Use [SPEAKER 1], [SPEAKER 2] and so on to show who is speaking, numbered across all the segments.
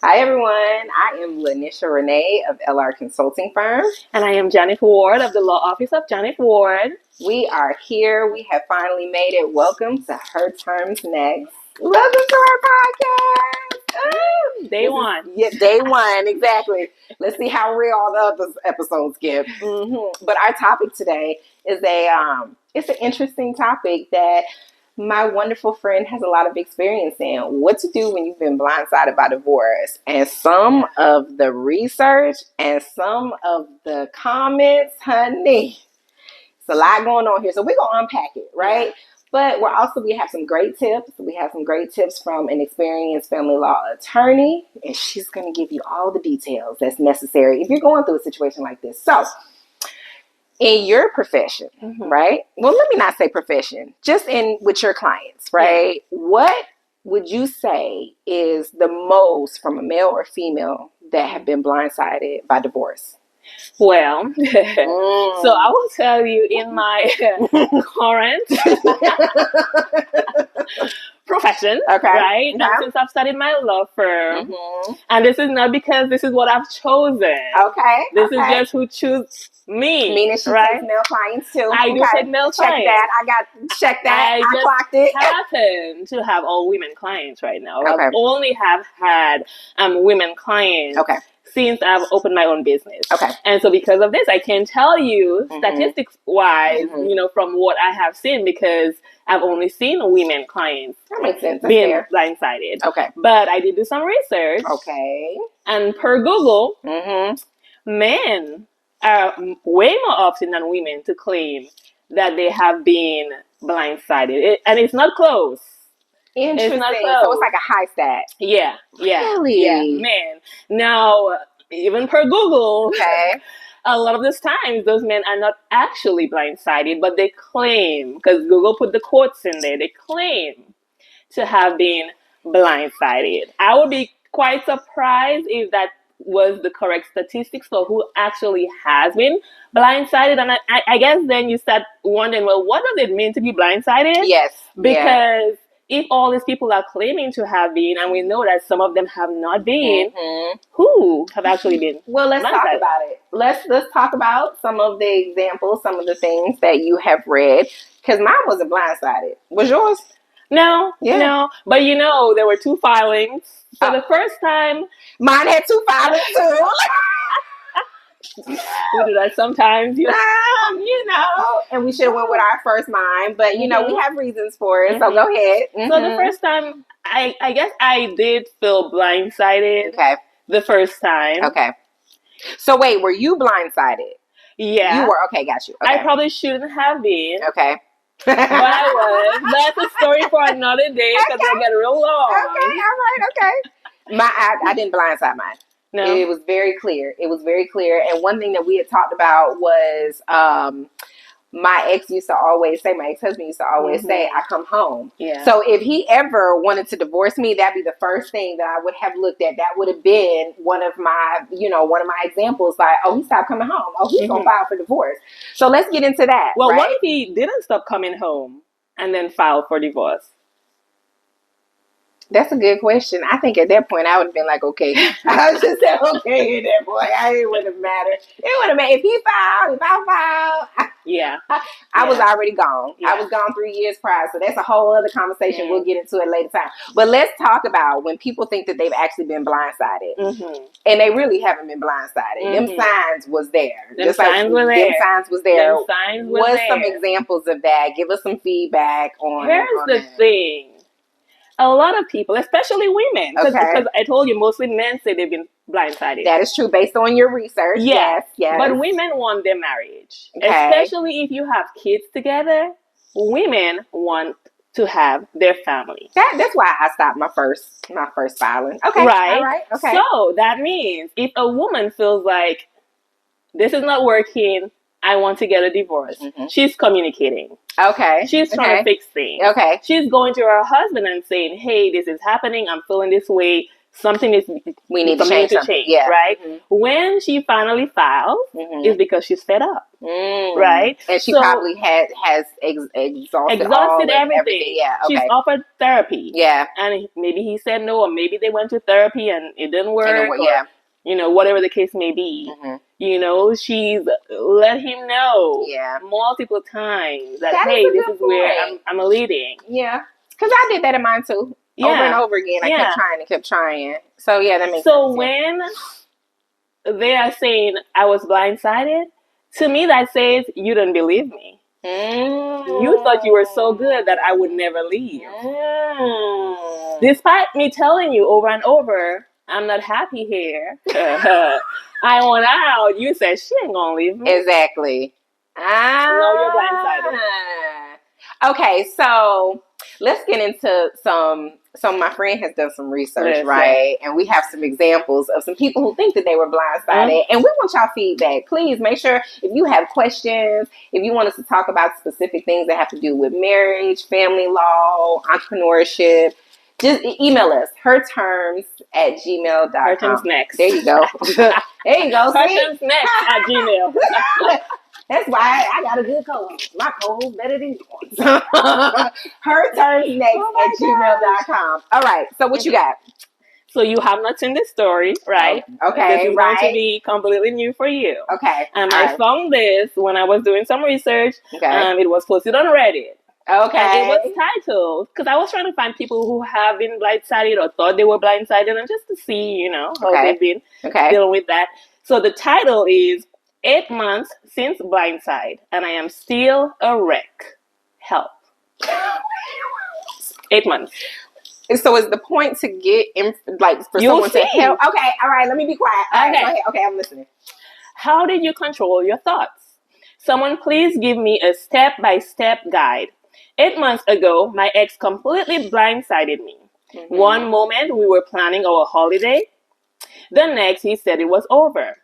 [SPEAKER 1] Hi, everyone. I am Lanisha Renee of LR Consulting Firm.
[SPEAKER 2] And I am Janet Ward of the Law Office of Janet Ward.
[SPEAKER 1] We are here. We have finally made it. Welcome to Her Terms Next. Welcome to our podcast.
[SPEAKER 2] Day one.
[SPEAKER 1] Day one, exactly. Let's see how real all the other episodes get. But our topic today is it's an interesting topic that my wonderful friend has a lot of experience in. What to do when you've been blindsided by divorce. And some of the research and some of the comments, honey, it's a lot going on here. So we're going to unpack it, right? Yeah. But we have some great tips. We have some great tips from an experienced family law attorney, and she's going to give you all the details that's necessary if you're going through a situation like this. So, in your profession, right? Well, let me not say profession, just with your clients, right? Yeah. What would you say is the most from a male or female that have been blindsided by divorce?
[SPEAKER 2] Well, so I will tell you in my current profession, right? And since I've started my law firm, and this is not because this is what I've chosen.
[SPEAKER 1] Okay.
[SPEAKER 2] This is just who choose me.
[SPEAKER 1] Meaning she takes male clients too.
[SPEAKER 2] I do take male clients.
[SPEAKER 1] Check that. I clocked it.
[SPEAKER 2] I happen to have all women clients right now. Okay. I only have had women clients. Okay. Since I've opened my own business. Okay. And so because of this, I can tell you statistics-wise, from what I have seen, because I've only seen women clients being blindsided. Okay. But I did do some research. Okay. And per Google, men are way more often than women to claim that they have been blindsided. And it's not close.
[SPEAKER 1] Interesting. So it's like a high stat.
[SPEAKER 2] Yeah.
[SPEAKER 1] Really?
[SPEAKER 2] Yeah, man. Now, even per Google, a lot of these times, those men are not actually blindsided, but they claim, because Google put the quotes in there, they claim to have been blindsided. I would be quite surprised if that was the correct statistics for who actually has been blindsided. And I guess then you start wondering, well, what does it mean to be blindsided?
[SPEAKER 1] Yes.
[SPEAKER 2] Because if all these people are claiming to have been, and we know that some of them have not been, who have actually been?
[SPEAKER 1] Well, let's talk about it. Let's talk about some of the examples, some of the things that you have read. Because mine wasn't blindsided. Was yours?
[SPEAKER 2] No. But there were 2 filings. So the first time,
[SPEAKER 1] mine had 2 filings too.
[SPEAKER 2] We do that sometimes,
[SPEAKER 1] and we should have went with our first mind, but we have reasons for it. So go ahead.
[SPEAKER 2] So the first time, I guess I did feel blindsided. Okay. The first time.
[SPEAKER 1] Okay. So wait, were you blindsided?
[SPEAKER 2] Yeah.
[SPEAKER 1] You were. Okay, got you. Okay.
[SPEAKER 2] I probably shouldn't have been.
[SPEAKER 1] Okay.
[SPEAKER 2] But I was. That's a story for another day because it'll get real long.
[SPEAKER 1] Okay. All right. Okay. I didn't blindside mine. No. It was very clear. And one thing that we had talked about was my ex-husband used to always say, I come home. Yeah. So if he ever wanted to divorce me, that'd be the first thing that I would have looked at. That would have been one of my examples. Like, oh, he stopped coming home. Oh, he's going to file for divorce. So let's get into that.
[SPEAKER 2] Well, what if he didn't stop coming home and then filed for divorce?
[SPEAKER 1] That's a good question. I think at that point I would have been like, okay. I was just saying, okay at that point. It wouldn't have mattered. It would have mattered. If he filed, if I filed. I was already gone. Yeah. I was gone 3 years prior. So that's a whole other conversation. We'll get into it later time. But let's talk about when people think that they've actually been blindsided. And they really haven't been blindsided. Them signs was there.
[SPEAKER 2] Them signs was there.
[SPEAKER 1] What's some examples of that? Give us some feedback on
[SPEAKER 2] Here's the thing. A lot of people, especially women, because I told you mostly men say they've been blindsided.
[SPEAKER 1] That is true based on your research. Yes.
[SPEAKER 2] But women want their marriage. Especially if you have kids together, women want to have their family.
[SPEAKER 1] That's why I stopped my first filing. Okay.
[SPEAKER 2] Right.
[SPEAKER 1] All right. Okay.
[SPEAKER 2] So that means if a woman feels like this is not working, I want to get a divorce. She's communicating.
[SPEAKER 1] Okay.
[SPEAKER 2] She's trying to fix things.
[SPEAKER 1] Okay.
[SPEAKER 2] She's going to her husband and saying, hey, this is happening. I'm feeling this way. something is
[SPEAKER 1] we need to change,
[SPEAKER 2] right? Mm-hmm. When she finally files, is because she's fed up, right?
[SPEAKER 1] And she probably has exhausted everything. Yeah, okay.
[SPEAKER 2] She's offered therapy.
[SPEAKER 1] Yeah,
[SPEAKER 2] and maybe he said no, or maybe they went to therapy and it didn't work. Whatever the case may be. She's let him know multiple times that hey, this is where I'm leading.
[SPEAKER 1] Yeah, because I did that in mine too. Over and over again. I kept trying. So yeah, that makes sense.
[SPEAKER 2] So when they are saying I was blindsided, to me that says you don't believe me. You thought you were so good that I would never leave. Despite me telling you over and over, I'm not happy here. I want out. You said she ain't gonna leave me.
[SPEAKER 1] Exactly.
[SPEAKER 2] No, you're blindsided.
[SPEAKER 1] Okay, so let's get into some. So my friend has done some research, right? And we have some examples of some people who think that they were blindsided. And we want y'all feedback. Please make sure if you have questions, if you want us to talk about specific things that have to do with marriage, family law, entrepreneurship, just email us, herterms@gmail.com.
[SPEAKER 2] Her terms next.
[SPEAKER 1] There you go. There you go.
[SPEAKER 2] Her terms next at Gmail.
[SPEAKER 1] That's why I got a good co-host. My co-host better than yours. hertermsnext@gmail.com. All right. So what you got?
[SPEAKER 2] So you have not seen this story, right?
[SPEAKER 1] Okay.
[SPEAKER 2] This is going to be completely new for you.
[SPEAKER 1] Okay.
[SPEAKER 2] And I found this when I was doing some research.
[SPEAKER 1] Okay.
[SPEAKER 2] It was posted on Reddit.
[SPEAKER 1] Okay.
[SPEAKER 2] And it was titled, because I was trying to find people who have been blindsided or thought they were blindsided, and just to see, how they've been dealing with that. So the title is 8 months since blindside, and I am still a wreck. Help. 8 months.
[SPEAKER 1] So is the point to get for someone to help? Okay, all right, let me be quiet. All right, go ahead. Okay, I'm listening.
[SPEAKER 2] How did you control your thoughts? Someone please give me a step-by-step guide. 8 months ago, my ex completely blindsided me. One moment we were planning our holiday. The next he said it was over.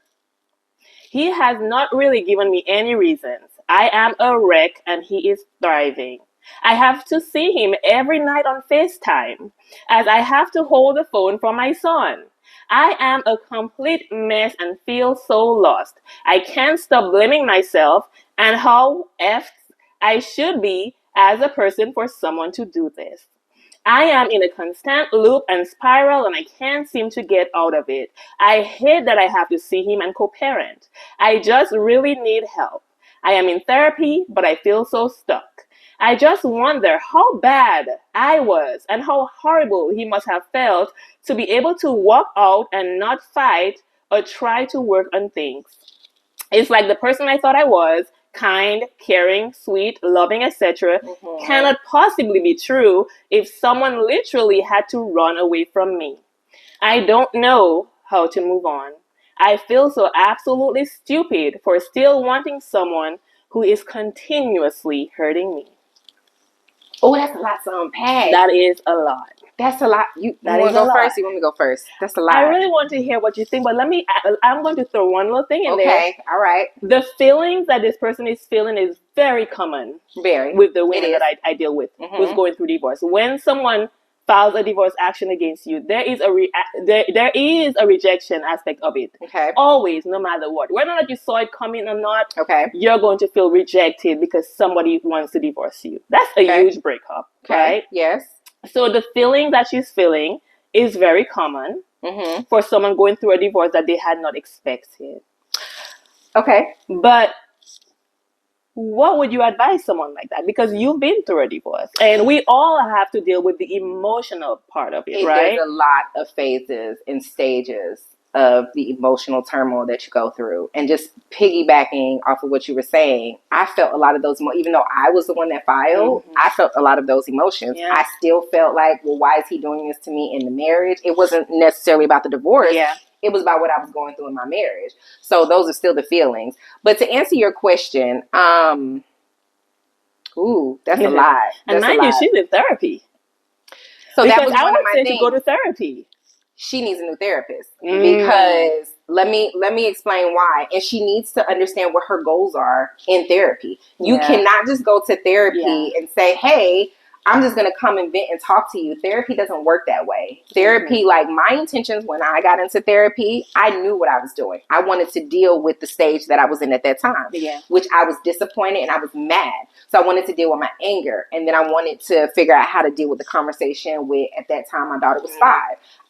[SPEAKER 2] He has not really given me any reasons. I am a wreck and he is thriving. I have to see him every night on FaceTime, as I have to hold the phone for my son. I am a complete mess and feel so lost. I can't stop blaming myself and how effed I should be as a person for someone to do this. I am in a constant loop and spiral and I can't seem to get out of it. I hate that I have to see him and co-parent. I just really need help. I am in therapy, but I feel so stuck. I just wonder how bad I was and how horrible he must have felt to be able to walk out and not fight or try to work on things. It's like the person I thought I was, kind, caring, sweet, loving, etc., cannot possibly be true if someone literally had to run away from me. I don't know how to move on. I feel so absolutely stupid for still wanting someone who is continuously hurting me.
[SPEAKER 1] Oh, that's a lot to unpack.
[SPEAKER 2] That is a lot.
[SPEAKER 1] That's a lot. You want to go first? You want me to go first? That's a lot.
[SPEAKER 2] I really want to hear what you think, but I'm going to throw one little thing in there.
[SPEAKER 1] Okay, all right.
[SPEAKER 2] The feelings that this person is feeling is very common. With the women that I deal with who's going through divorce. When someone files a divorce action against you, there is a rejection aspect of it.
[SPEAKER 1] Okay.
[SPEAKER 2] Always, no matter what. Whether or not you saw it coming or not,
[SPEAKER 1] you're
[SPEAKER 2] going to feel rejected because somebody wants to divorce you. That's a huge breakup, right?
[SPEAKER 1] Yes.
[SPEAKER 2] So the feeling that she's feeling is very common for someone going through a divorce that they had not expected.
[SPEAKER 1] Okay.
[SPEAKER 2] But what would you advise someone like that? Because you've been through a divorce, and we all have to deal with the emotional part of it, right?
[SPEAKER 1] There's a lot of phases and stages of the emotional turmoil that you go through. And just piggybacking off of what you were saying, I felt a lot of those, even though I was the one that filed, I felt a lot of those emotions.
[SPEAKER 2] Yeah.
[SPEAKER 1] I still felt like, well, why is he doing this to me in the marriage? It wasn't necessarily about the divorce.
[SPEAKER 2] Yeah.
[SPEAKER 1] It was about what I was going through in my marriage. So those are still the feelings. But to answer your question, that's a lot.
[SPEAKER 2] And mind you, she's in therapy.
[SPEAKER 1] So
[SPEAKER 2] because
[SPEAKER 1] that was one of my things.
[SPEAKER 2] To go to therapy.
[SPEAKER 1] She needs a new therapist because let me explain why. And she needs to understand what her goals are in therapy. You cannot just go to therapy and say, hey, I'm just going to come and vent and talk to you. Therapy doesn't work that way. Therapy, like my intentions when I got into therapy, I knew what I was doing. I wanted to deal with the stage that I was in at that time, which I was disappointed and I was mad. So I wanted to deal with my anger. And then I wanted to figure out how to deal with the conversation with, at that time, my daughter was 5.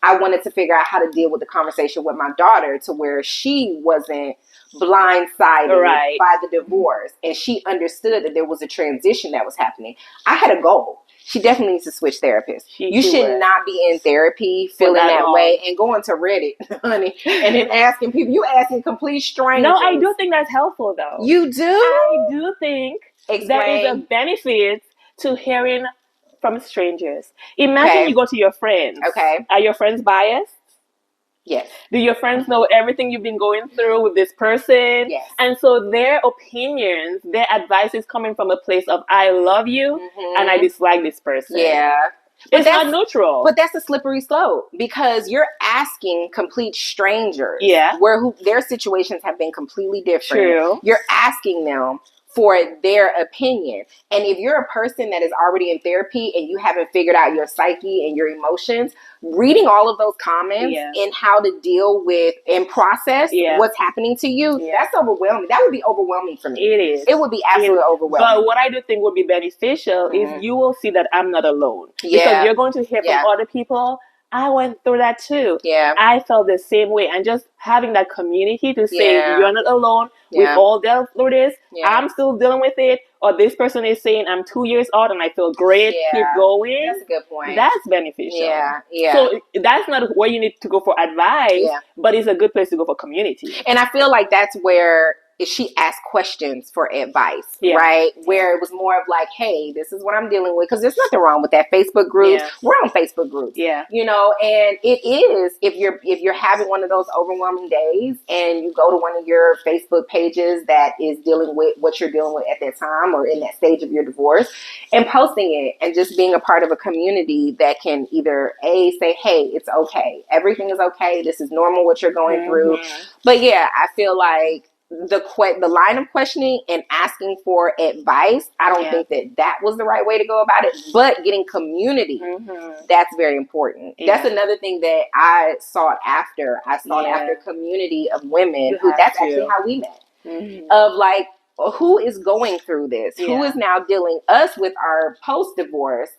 [SPEAKER 1] I wanted to figure out how to deal with the conversation with my daughter to where she wasn't blindsided by the divorce. And she understood that there was a transition that was happening. I had a goal. She definitely needs to switch therapists. You should not be in therapy feeling that way and going to Reddit, honey, and then asking people. You asking complete strangers.
[SPEAKER 2] No, I do think that's helpful, though.
[SPEAKER 1] You do?
[SPEAKER 2] I do think there is a benefit to hearing from strangers. Imagine you go to your friends. Are your friends biased?
[SPEAKER 1] Yes.
[SPEAKER 2] Do your friends know everything you've been going through with this person?
[SPEAKER 1] Yes.
[SPEAKER 2] And so their opinions, their advice is coming from a place of, I love you and I dislike this person.
[SPEAKER 1] Yeah.
[SPEAKER 2] It's not neutral.
[SPEAKER 1] But that's a slippery slope because you're asking complete strangers where their situations have been completely different.
[SPEAKER 2] True.
[SPEAKER 1] You're asking them for their opinion. And if you're a person that is already in therapy and you haven't figured out your psyche and your emotions, reading all of those comments and how to deal with and process what's happening to you, that's overwhelming. That would be overwhelming for me.
[SPEAKER 2] It is.
[SPEAKER 1] It would be absolutely overwhelming.
[SPEAKER 2] But what I do think would be beneficial is you will see that I'm not alone. Because you're going to hear from other people. I went through that too.
[SPEAKER 1] Yeah.
[SPEAKER 2] I felt the same way. And just having that community to say, you're not alone. We've all dealt through this. I'm still dealing with it. Or this person is saying, I'm 2 years old and I feel great. Keep going.
[SPEAKER 1] That's a good point.
[SPEAKER 2] That's beneficial.
[SPEAKER 1] Yeah.
[SPEAKER 2] So that's not where you need to go for advice, but it's a good place to go for community.
[SPEAKER 1] And I feel like that's where she asked questions for advice, right? Where it was more of like, hey, this is what I'm dealing with. Because there's nothing wrong with that. Facebook groups. We're on Facebook groups. You know, and it is, if you're having one of those overwhelming days and you go to one of your Facebook pages that is dealing with what you're dealing with at that time or in that stage of your divorce and posting it and just being a part of a community that can either say, hey, it's okay. Everything is okay. This is normal what you're going through. But yeah, I feel like the line of questioning and asking for advice, I don't think that was the right way to go about it. But getting community, that's very important. That's another thing that I sought after. I sought after a community of women who that's actually how we met. Of like, who is going through this? Who is now dealing us with our post-divorce?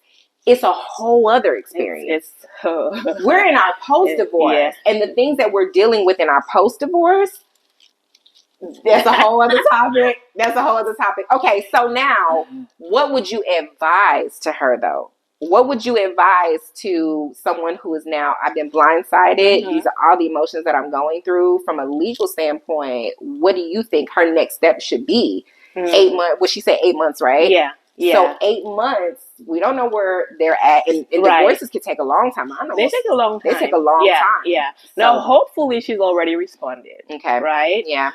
[SPEAKER 1] It's a whole other experience. We're in our post-divorce. And the things that we're dealing with in our post-divorce, that's a whole other topic. Okay, so now, what would you advise to her, though? What would you advise to someone who is now, I've been blindsided. These are all the emotions that I'm going through. From a legal standpoint, what do you think her next step should be? 8 months, would she say 8 months, right?
[SPEAKER 2] Yeah.
[SPEAKER 1] So 8 months, we don't know where they're at. And divorces can take a long time. I know
[SPEAKER 2] they take a long time.
[SPEAKER 1] They take a long time.
[SPEAKER 2] Yeah. Now, hopefully she's already responded.
[SPEAKER 1] Okay.
[SPEAKER 2] Right?
[SPEAKER 1] Yeah.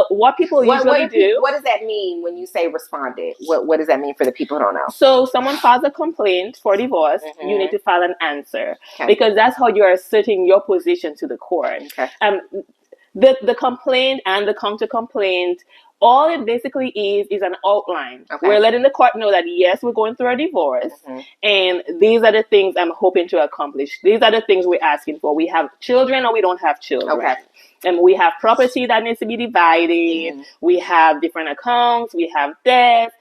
[SPEAKER 2] What people usually do.
[SPEAKER 1] What does that mean when you say responded? What does that mean for the people who don't know?
[SPEAKER 2] So someone files a complaint for divorce. You need to file an answer. Because that's how you are asserting your position to the court.
[SPEAKER 1] Okay.
[SPEAKER 2] The complaint and the counter complaint, all it basically is an outline.
[SPEAKER 1] Okay.
[SPEAKER 2] We're letting the court know that, yes, we're going through a divorce. And these are the things I'm hoping to accomplish. These are the things we're asking for. We have children or we don't have children.
[SPEAKER 1] Okay.
[SPEAKER 2] And we have property that needs to be divided. We have different accounts. We have debt.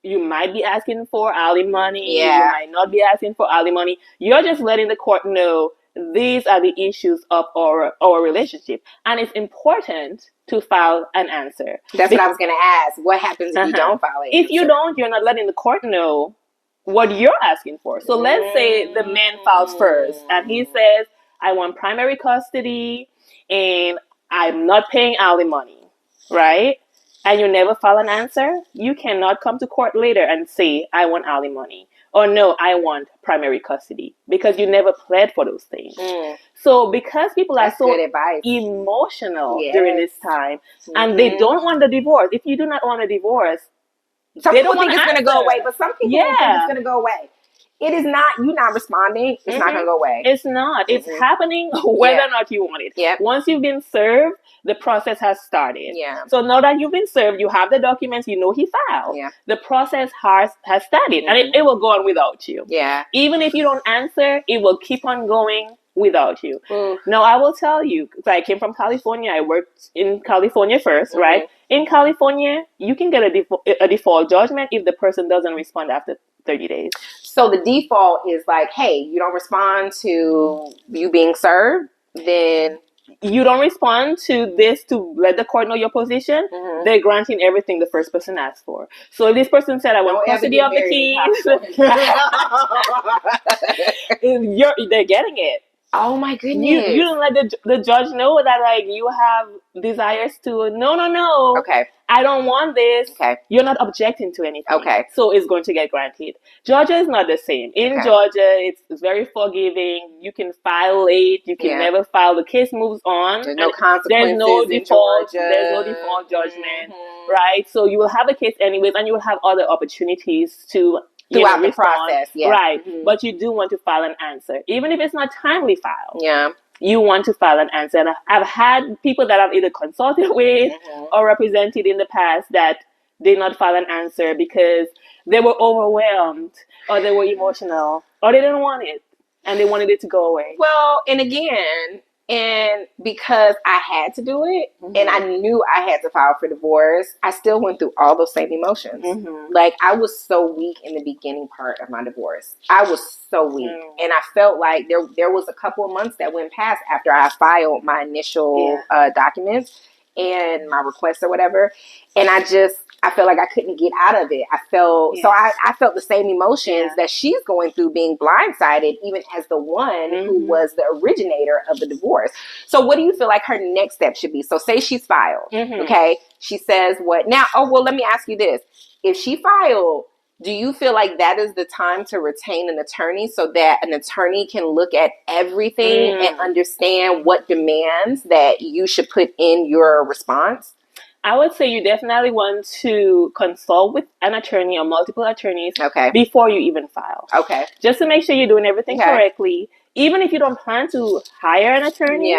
[SPEAKER 2] You might be asking for alimony. You might not be asking for alimony. You're just letting the court know these are the issues of our relationship. And it's important to file an answer.
[SPEAKER 1] That's what I was going to ask. What happens if you don't file it?
[SPEAKER 2] If you don't, you're not letting the court know what you're asking for. So let's say the man files first and he says, I want primary custody and I'm not paying alimony, right? And you never file an answer, you cannot come to court later and say, I want alimony. Or no, I want primary custody. Because you never pled for those things. So because people are so emotional during this time, and they don't want the divorce. If you do not want a divorce,
[SPEAKER 1] some people think it's going to go away, but some people don't think it's going to go away. it is not, you're not responding, it's not going to go away.
[SPEAKER 2] It's not. It's happening whether or not you want it.
[SPEAKER 1] Yep.
[SPEAKER 2] Once you've been served, the process has started.
[SPEAKER 1] Yeah.
[SPEAKER 2] So now that you've been served, you have the documents, you know he filed.
[SPEAKER 1] Yeah.
[SPEAKER 2] The process has started, and it will go on without you.
[SPEAKER 1] Yeah.
[SPEAKER 2] Even if you don't answer, it will keep on going without you. Now, I will tell you, because I came from California, I worked in California first, right? In California, you can get a default judgment if the person doesn't respond after 30 days.
[SPEAKER 1] So the default is like, hey, you don't respond to you being served, then...
[SPEAKER 2] You don't respond to this to let the court know your position, they're granting everything the first person asked for. So if this person said, I want custody of the keys, they're getting it.
[SPEAKER 1] Oh my goodness.
[SPEAKER 2] You don't let the judge know that like you have desires to, no.
[SPEAKER 1] Okay.
[SPEAKER 2] I don't want this.
[SPEAKER 1] Okay.
[SPEAKER 2] You're not objecting to anything.
[SPEAKER 1] Okay.
[SPEAKER 2] So it's going to get granted. Georgia is not the same. In Georgia, it's very forgiving. You can file late. You can never file. The case moves on.
[SPEAKER 1] There's no consequences.
[SPEAKER 2] There's no default.
[SPEAKER 1] Georgia.
[SPEAKER 2] There's no default judgment. Right? So you will have a case anyways, and you will have other opportunities to
[SPEAKER 1] throughout the process,
[SPEAKER 2] right? But you do want to file an answer, even if it's not timely filed.
[SPEAKER 1] Yeah,
[SPEAKER 2] you want to file an answer. And I've had people that I've either consulted with or represented in the past that did not file an answer because they were overwhelmed or they were emotional or they didn't want it and they wanted it to go away.
[SPEAKER 1] Well, and again, and because I had to do it and I knew I had to file for divorce, I still went through all those same emotions. Like, I was so weak in the beginning part of my divorce. I was so weak. And I felt like there was a couple of months that went past after I filed my initial documents and my request or whatever. And I felt like I couldn't get out of it. I felt the same emotions that she's going through being blindsided, even as the one who was the originator of the divorce. So what do you feel like her next step should be? So say she's filed, okay? She says what? Now, let me ask you this. If she filed, do you feel like that is the time to retain an attorney so that an attorney can look at everything and understand what demands that you should put in your response?
[SPEAKER 2] I would say you definitely want to consult with an attorney or multiple attorneys before you even file. Okay. Just to make sure you're doing everything correctly. Even if you don't plan to hire an attorney,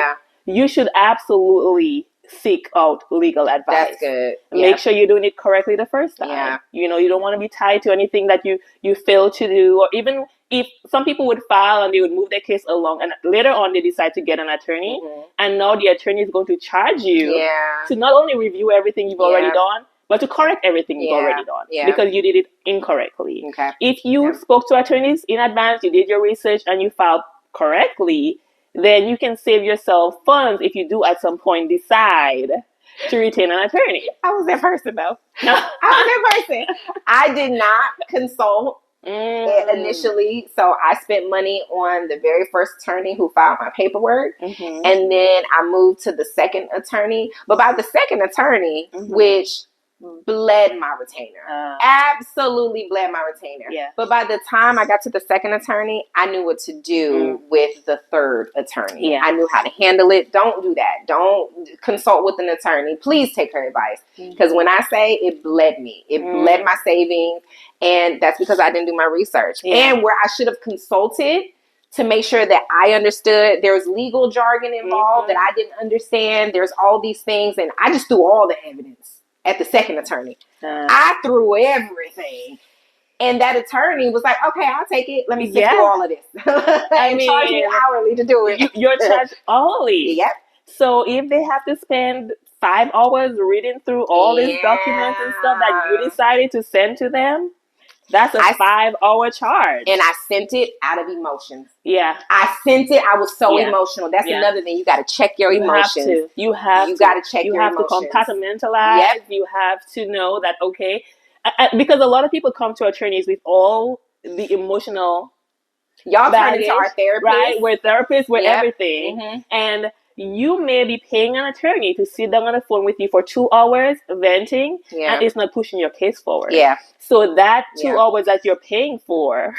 [SPEAKER 2] you should absolutely seek out legal advice.
[SPEAKER 1] That's good.
[SPEAKER 2] Make sure you're doing it correctly the first time. Yeah. You know, you don't want to be tied to anything that you fail to do, or even if some people would file and they would move their case along and later on they decide to get an attorney and now the attorney is going to charge you to not only review everything you've already done, but to correct everything you've already done because you did it incorrectly. Okay. If you spoke to attorneys in advance, you did your research and you filed correctly, then you can save yourself funds if you do at some point decide to retain an attorney.
[SPEAKER 1] I was that person though. I was that person. I did not consult initially, so I spent money on the very first attorney who filed my paperwork, and then I moved to the second attorney. But by the second attorney, which bled my retainer, absolutely bled my retainer. Yeah. But by the time I got to the second attorney, I knew what to do with the third attorney. Yeah. I knew how to handle it. Don't do that. Don't consult with an attorney. Please take her advice. Because when I say it bled me, it bled my savings. And that's because I didn't do my research. Yeah. And where I should have consulted to make sure that I understood, there's legal jargon involved that I didn't understand. There's all these things. And I just threw all the evidence at the second attorney. I threw everything. And that attorney was like, okay, I'll take it. Let me sit through all of this. And charge me hourly to do it.
[SPEAKER 2] You're charged hourly.
[SPEAKER 1] Yep.
[SPEAKER 2] So if they have to spend 5 hours reading through all these documents and stuff that you decided to send to them, that's a 5-hour charge.
[SPEAKER 1] And I sent it out of emotions.
[SPEAKER 2] Yeah.
[SPEAKER 1] I sent it. I was so emotional. That's another thing. You got to check your emotions.
[SPEAKER 2] You got to check your emotions. You have to compartmentalize. Yep. You have to know that, okay, because a lot of people come to attorneys with all the emotional
[SPEAKER 1] y'all turn into our therapists.
[SPEAKER 2] Right? We're therapists. We're everything. And you may be paying an attorney to sit down on the phone with you for 2 hours venting, and it's not pushing your case forward. Yeah. So that 2 hours that you're paying for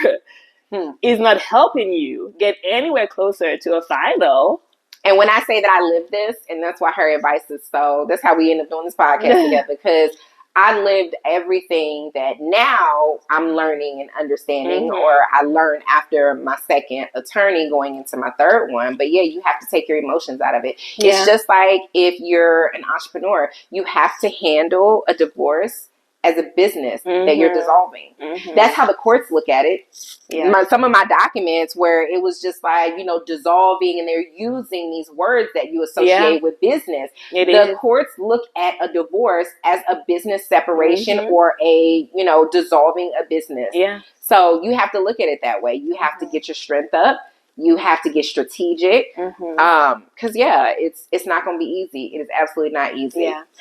[SPEAKER 2] is not helping you get anywhere closer to a final.
[SPEAKER 1] And when I say that I live this, and that's why her advice is that's how we end up doing this podcast together, because I lived everything that now I'm learning and understanding, or I learned after my second attorney going into my third one. But yeah, you have to take your emotions out of it. Yeah. It's just like if you're an entrepreneur, you have to handle a divorce as a business that you're dissolving. That's how the courts look at it. Yeah. Some of my documents where it was just like, dissolving, and they're using these words that you associate with business. The courts look at a divorce as a business separation or a, dissolving a business. Yeah. So you have to look at it that way. You have to get your strength up. You have to get strategic. Because, it's not going to be easy. It is absolutely not easy. Yeah.